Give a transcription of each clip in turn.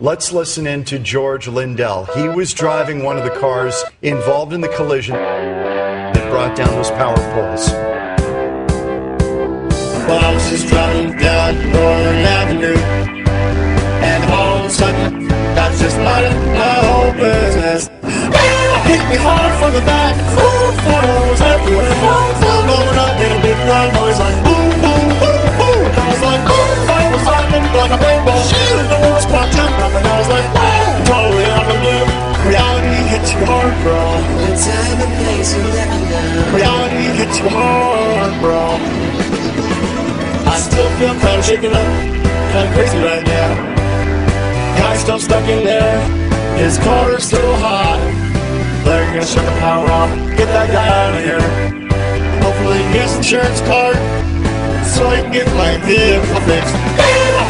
Let's listen in to George Lindell. He was driving one of the cars involved in the collision that brought down those power poles. Well, I was just driving down Northern Avenue, and all of a sudden, I was just minding my own business. Hit me hard from the back, full photos everywhere. Blowing up in a big loud noise like boom, boom, boom, boom. I was like, boom, I was lightning like a rainbow. Shooting the world's spot jumping up, and I was like, wow, totally out of the blue. Reality hits you hard, bro. The time and place will let me know. Reality hits you hard, bro. I still feel kinda shaken up, kinda crazy right now. Guy's still stuck in there, his car is still hot. They're gonna shut the power off, get that guy out of here. Hopefully he gets an insurance card, so I can get my vehicle fixed.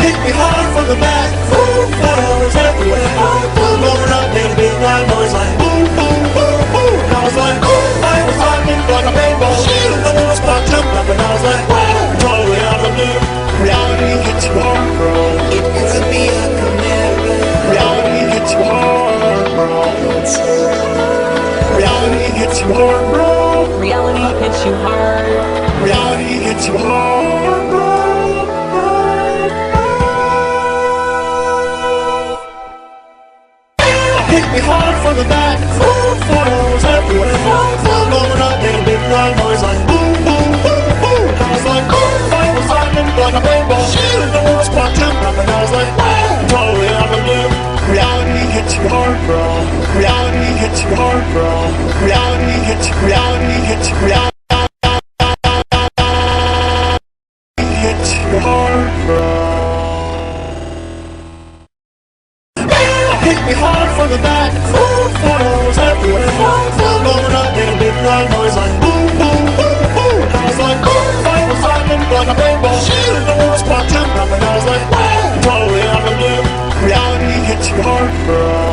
Hit me hard from the back, full photos everywhere. Blowing up in a big loud noise like boom, boom, boom, boom. I was like, I was talking like a rainbow. Shooting the world's spot jumping up, and I was like, wow, totally out of the blue. Reality hits you hard, bro. It could be a chimera. Reality hits you hard, bro. Reality hits you hard, bro. Reality hits you hard. Reality hits you hard, bro. Hit me hard from the back, full photos everywhere. Blowing up in a big loud noise like boom, boom, boom, boom. I was like, I was lightning like a rainbow. Shooting the world's spot jumping up, and I was like, wow, totally out of the blue. Reality hits you hard, bro. Reality hits you hard, bro. Reality hits you, reality hits you, reality hits you hard, bro. Hit me hard from the back, full photos everywhere. Blowing up in a big loud noise like boom, boom, boom, boom. I was like, I was lightning like a rainbow. Shooting the world's spot jumping up, and I was like, wow, totally out of the blue. Reality hits you hard, bro.